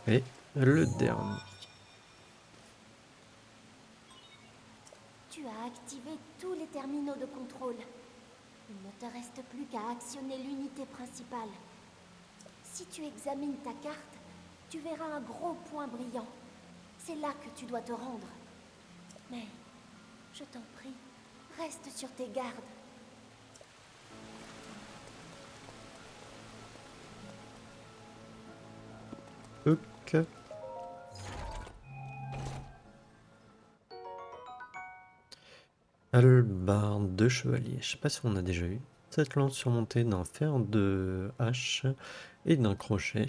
Et le dernier. Tu as activé tous les terminaux de contrôle. Il ne te reste plus qu'à actionner l'unité principale. Si tu examines ta carte, tu verras un gros point brillant. C'est là que tu dois te rendre. Mais, je t'en prie, reste sur tes gardes. Ok. Hallebarde de chevalier. Je sais pas si on a déjà eu. Cette lance surmontée d'un fer de hache et d'un crochet,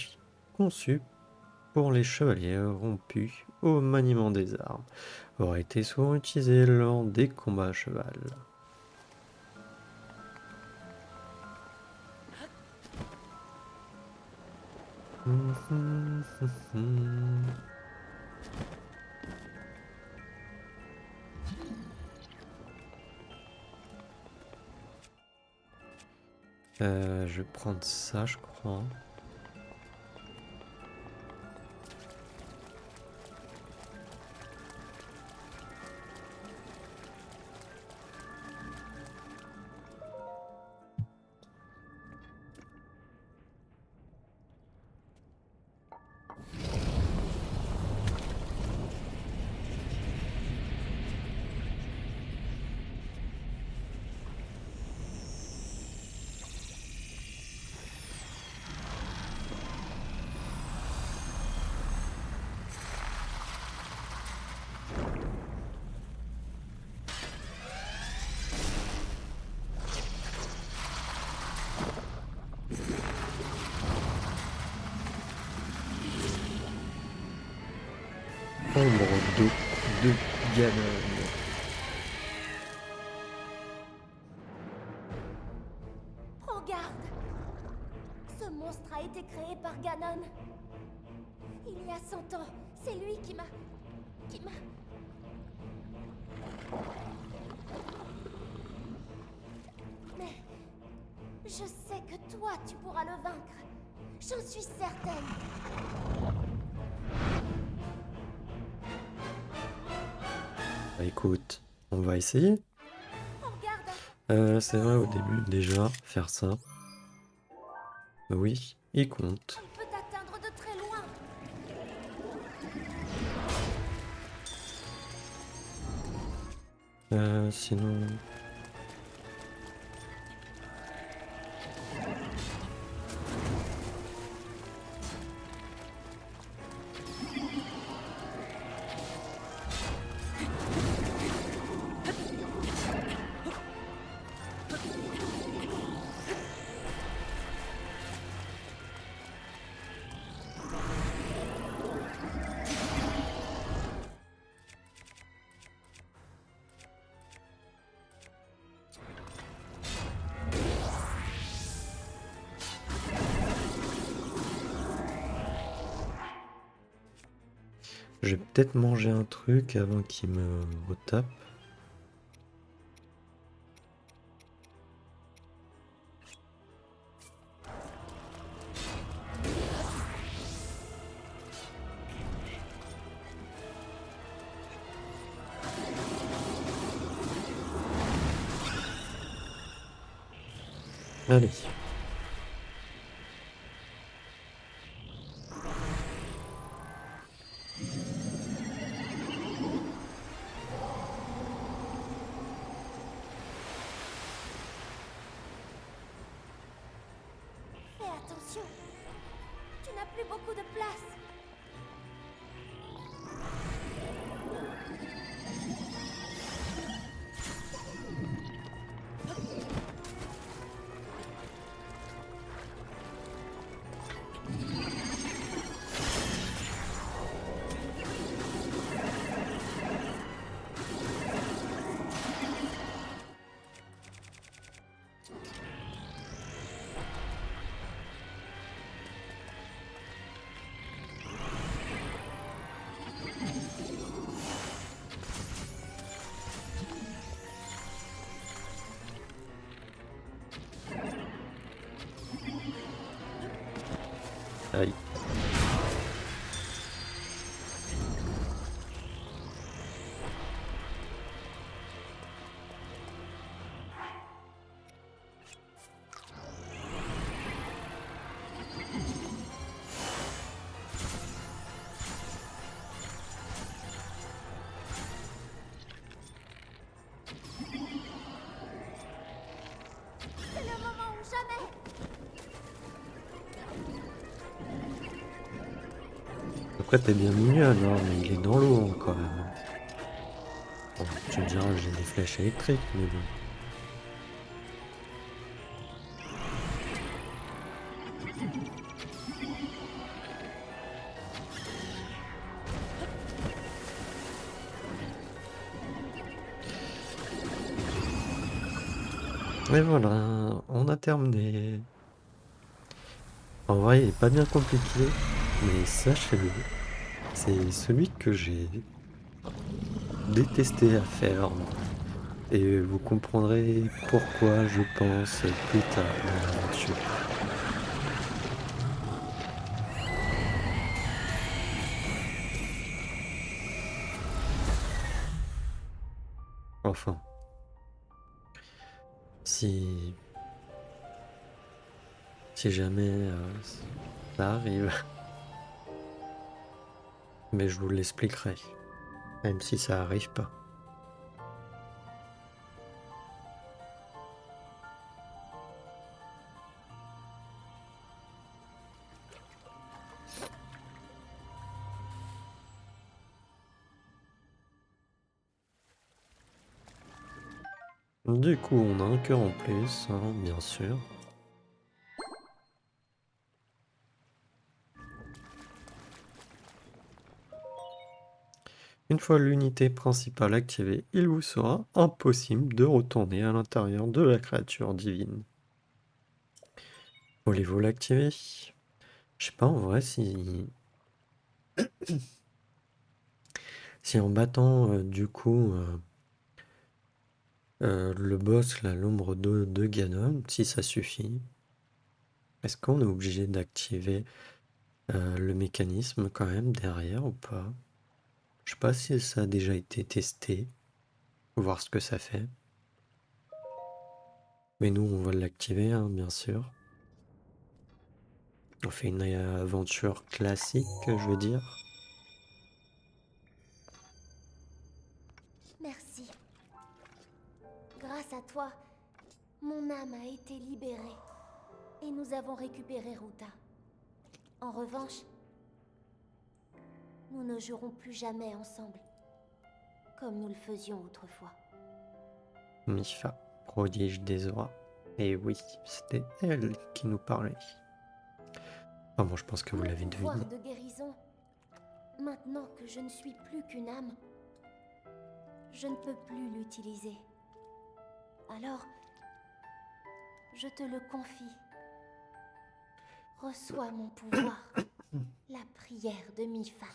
conçu pour les chevaliers rompus au maniement des armes, aurait été souvent utilisée lors des combats à cheval. Je vais prendre ça, je crois. Ombre d'eau de Ganon. Prends garde! Ce monstre a été créé par Ganon. Il y a 100 ans, c'est lui qui m'a... Mais... je sais que toi, tu pourras le vaincre. J'en suis certaine. Bah écoute, on va essayer. Regarde, C'est vrai au début déjà, faire ça. Oui, il compte. il peut t'atteindre de très loin. Sinon... Je vais peut-être manger un truc avant qu'il me retape. Allez. Fais attention. Tu n'as plus beaucoup de place. après, t'es bien mignonne, hein, mais il est dans l'eau hein, quand même. Bon, tu me diras, j'ai des flèches électriques, mais bon. Et voilà, on a terminé. En vrai, il est pas bien compliqué, mais sachez-le, c'est celui que j'ai détesté à faire. Et vous comprendrez pourquoi, je pense, plus tard dans l'aventure. Enfin, si jamais ça arrive, mais je vous l'expliquerai, même si ça arrive pas. Du coup, on a un cœur en plus, hein, bien sûr. Une fois l'unité principale activée, il vous sera impossible de retourner à l'intérieur de la créature divine. Voulez-vous l'activer? Je sais pas en vrai si en battant du coup le boss, là, l'ombre de Ganon, si ça suffit. Est-ce qu'on est obligé d'activer le mécanisme quand même derrière ou pas? Je sais pas si ça a déjà été testé, voir ce que ça fait. Mais nous, on va l'activer, hein, bien sûr. On fait une aventure classique, je veux dire. Merci. Grâce à toi, mon âme a été libérée. Et nous avons récupéré Ruta. En revanche, nous ne jouerons plus jamais ensemble, comme nous le faisions autrefois. Mipha, prodige des auras. Et oui, c'était elle qui nous parlait. Ah bon, je pense que vous l'avez Mon pouvoir deviné. de guérison, maintenant que je ne suis plus qu'une âme, je ne peux plus l'utiliser. Alors, je te le confie. Reçois mon pouvoir, la prière de Mipha.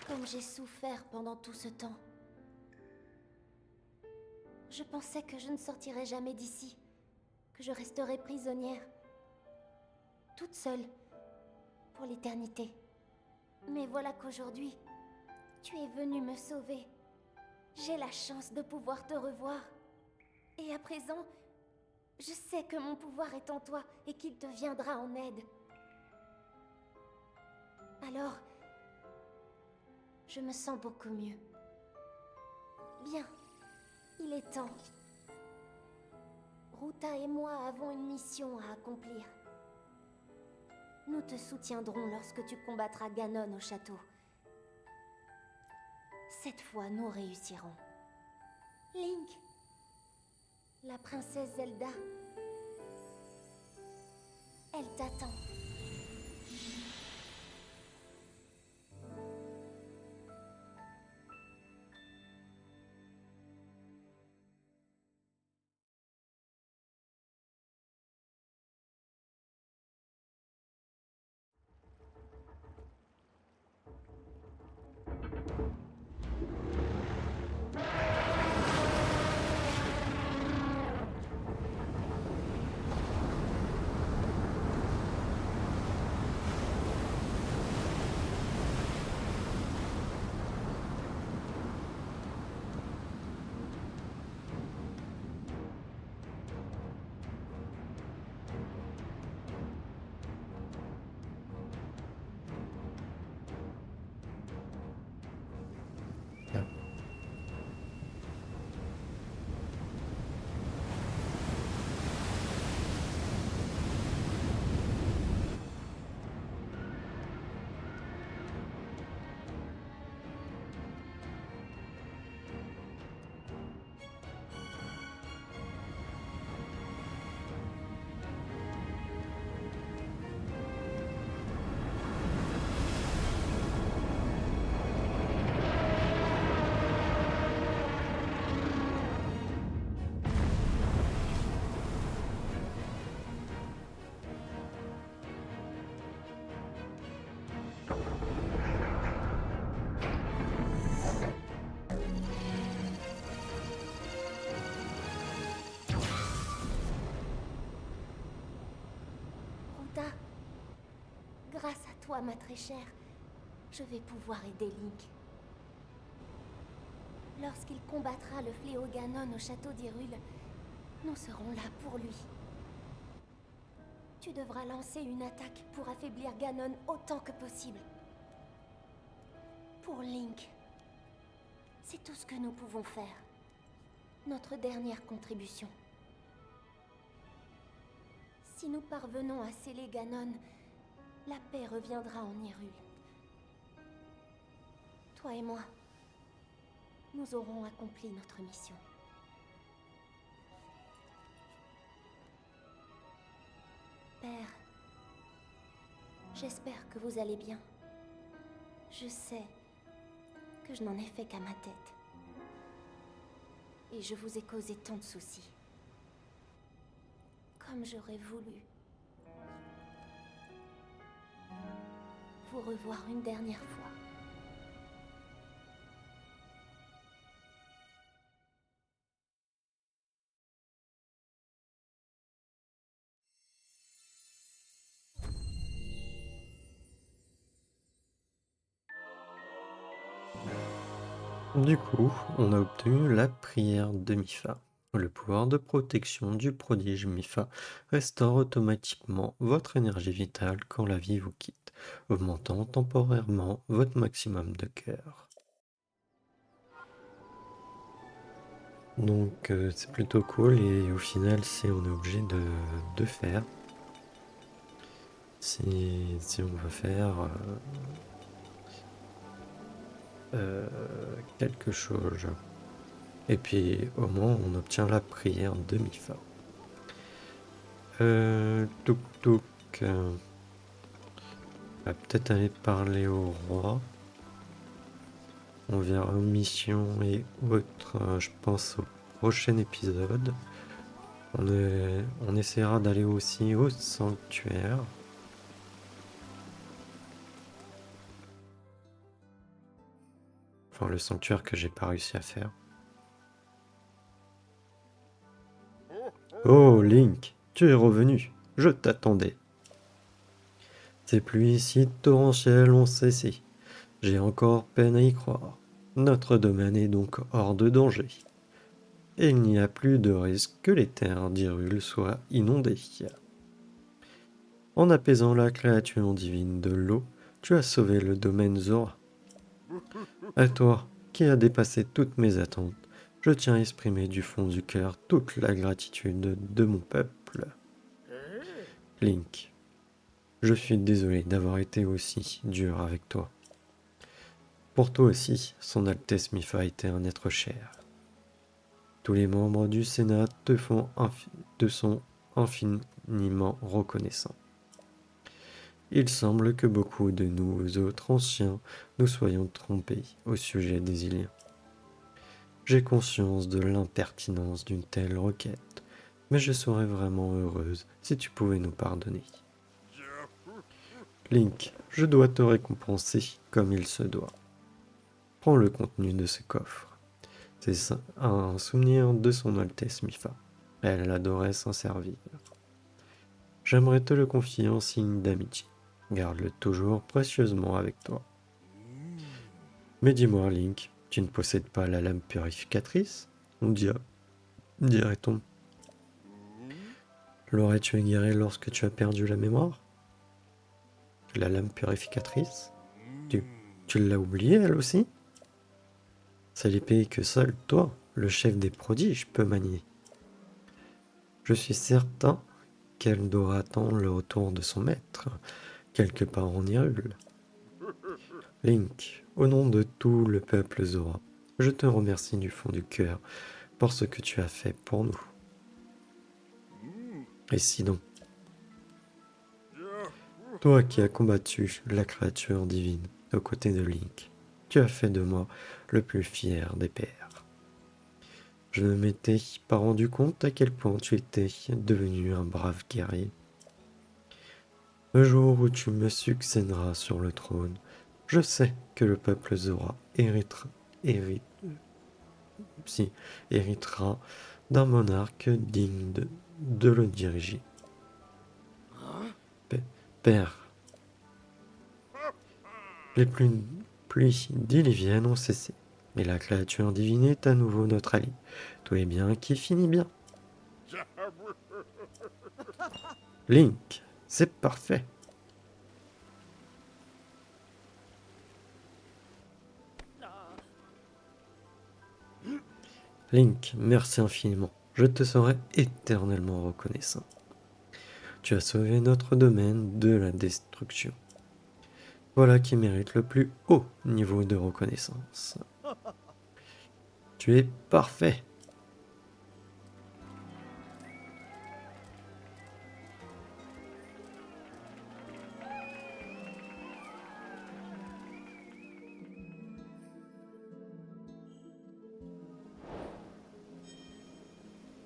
Comme j'ai souffert pendant tout ce temps. Je pensais que je ne sortirais jamais d'ici, que je resterais prisonnière, toute seule, pour l'éternité. Mais voilà qu'aujourd'hui, tu es venu me sauver. J'ai la chance de pouvoir te revoir. Et à présent, je sais que mon pouvoir est en toi et qu'il te viendra en aide. Alors, je me sens beaucoup mieux. Bien, il est temps. Ruta et moi avons une mission à accomplir. Nous te soutiendrons lorsque tu combattras Ganon au château. Cette fois, nous réussirons. Link, la princesse Zelda, elle t'attend. toi, ma très chère, je vais pouvoir aider Link. Lorsqu'il combattra le fléau Ganon au château d'Hyrule, nous serons là pour lui. Tu devras lancer une attaque pour affaiblir Ganon autant que possible. Pour Link. C'est tout ce que nous pouvons faire. Notre dernière contribution. Si nous parvenons à sceller Ganon, la paix reviendra en Hyrule. Toi et moi, nous aurons accompli notre mission. Père, j'espère que vous allez bien. Je sais que je n'en ai fait qu'à ma tête. Et je vous ai causé tant de soucis. Comme j'aurais voulu vous revoir une dernière fois. Du coup, on a obtenu la prière de Mipha. Le pouvoir de protection du prodige Mipha restaure automatiquement votre énergie vitale quand la vie vous quitte, augmentant temporairement votre maximum de cœur. Donc c'est plutôt cool et au final on est obligé de faire. Si on veut faire quelque chose. Et puis au moins on obtient la prière de Mipha. Touk touk. On va peut-être aller parler au roi. On verra mission et autres, je pense, au prochain épisode. On essaiera d'aller aussi au sanctuaire. Enfin, le sanctuaire que j'ai pas réussi à faire. Oh, Link, tu es revenu. Je t'attendais. Ces pluies si torrentielles ont cessé. J'ai encore peine à y croire. Notre domaine est donc hors de danger. Et il n'y a plus de risque que les terres d'Hyrule soient inondées. En apaisant la créature divine de l'eau, tu as sauvé le domaine Zora. À toi, qui as dépassé toutes mes attentes, je tiens à exprimer du fond du cœur toute la gratitude de mon peuple. Link, je suis désolé d'avoir été aussi dur avec toi. Pour toi aussi, son Altesse Mipha était un être cher. Tous les membres du Sénat te sont infiniment reconnaissants. Il semble que beaucoup de nous autres anciens nous soyons trompés au sujet des Iliens. J'ai conscience de l'impertinence d'une telle requête, mais je serais vraiment heureuse si tu pouvais nous pardonner. Link, je dois te récompenser comme il se doit. Prends le contenu de ce coffre. C'est un souvenir de son Altesse Mipha. Elle adorait s'en servir. J'aimerais te le confier en signe d'amitié. Garde-le toujours précieusement avec toi. Mais dis-moi, Link, tu ne possèdes pas la lame purificatrice? Dirait-on. L'aurais-tu égarée lorsque tu as perdu la mémoire? La lame purificatrice? Tu l'as oubliée, elle aussi? C'est l'épée que seul toi, le chef des prodiges, peux manier. Je suis certain qu'elle doit attendre le retour de son maître, quelque part en Hyrule. Link, au nom de tout le peuple Zora, je te remercie du fond du cœur pour ce que tu as fait pour nous. Et sinon, toi qui as combattu la créature divine aux côtés de Link, tu as fait de moi le plus fier des pères. Je ne m'étais pas rendu compte à quel point tu étais devenu un brave guerrier. Le jour où tu me succéderas sur le trône, je sais que le peuple Zora héritera d'un monarque digne de le diriger. Père, Les pluies diluviennes ont cessé, et la créature divine est à nouveau notre allié. Tout est bien qui finit bien. Link, c'est parfait. Link, merci infiniment. Je te serai éternellement reconnaissant. Tu as sauvé notre domaine de la destruction. Voilà qui mérite le plus haut niveau de reconnaissance. Tu es parfait.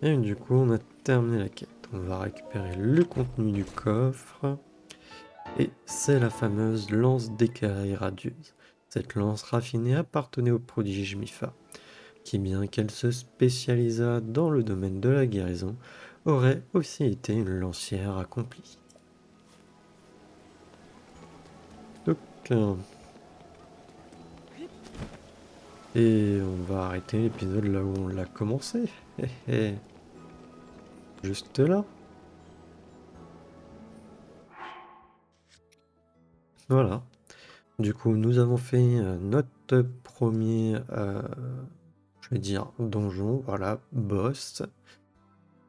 Et du coup, on a terminé la quête. On va récupérer le contenu du coffre. Et c'est la fameuse lance d'écaille radieuse. Cette lance raffinée appartenait au prodige Mifa, qui bien qu'elle se spécialisa dans le domaine de la guérison, aurait aussi été une lancière accomplie. Donc, et on va arrêter l'épisode là où on l'a commencé. Juste là. Voilà. Du coup, nous avons fait notre premier, je vais dire, donjon, voilà, boss.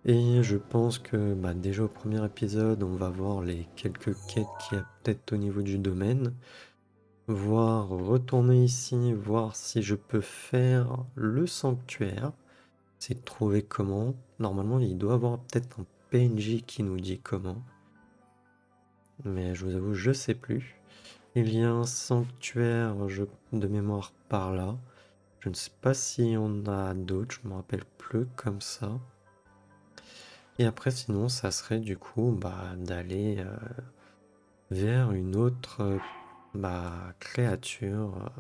Et je pense que bah, déjà au premier épisode, on va voir les quelques quêtes qu'il y a peut-être au niveau du domaine. Voir, retourner ici, voir si je peux faire le sanctuaire. C'est de trouver comment. Normalement, il doit y avoir peut-être un PNJ qui nous dit comment. Mais je vous avoue, je sais plus. Il y a un sanctuaire de mémoire par là. Je ne sais pas si on a d'autres, je me rappelle plus comme ça. Et après, sinon, ça serait du coup bah, d'aller vers une autre créature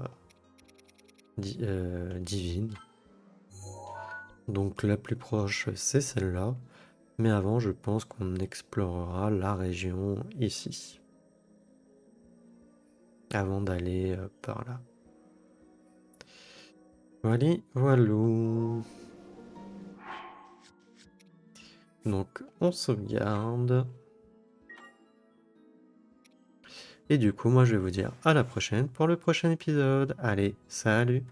divine. Donc la plus proche, c'est celle-là. Mais avant, je pense qu'on explorera la région ici. Avant d'aller par là. Voilà, voilà. Donc, on sauvegarde. Et du coup, moi, je vais vous dire à la prochaine pour le prochain épisode. Allez, salut!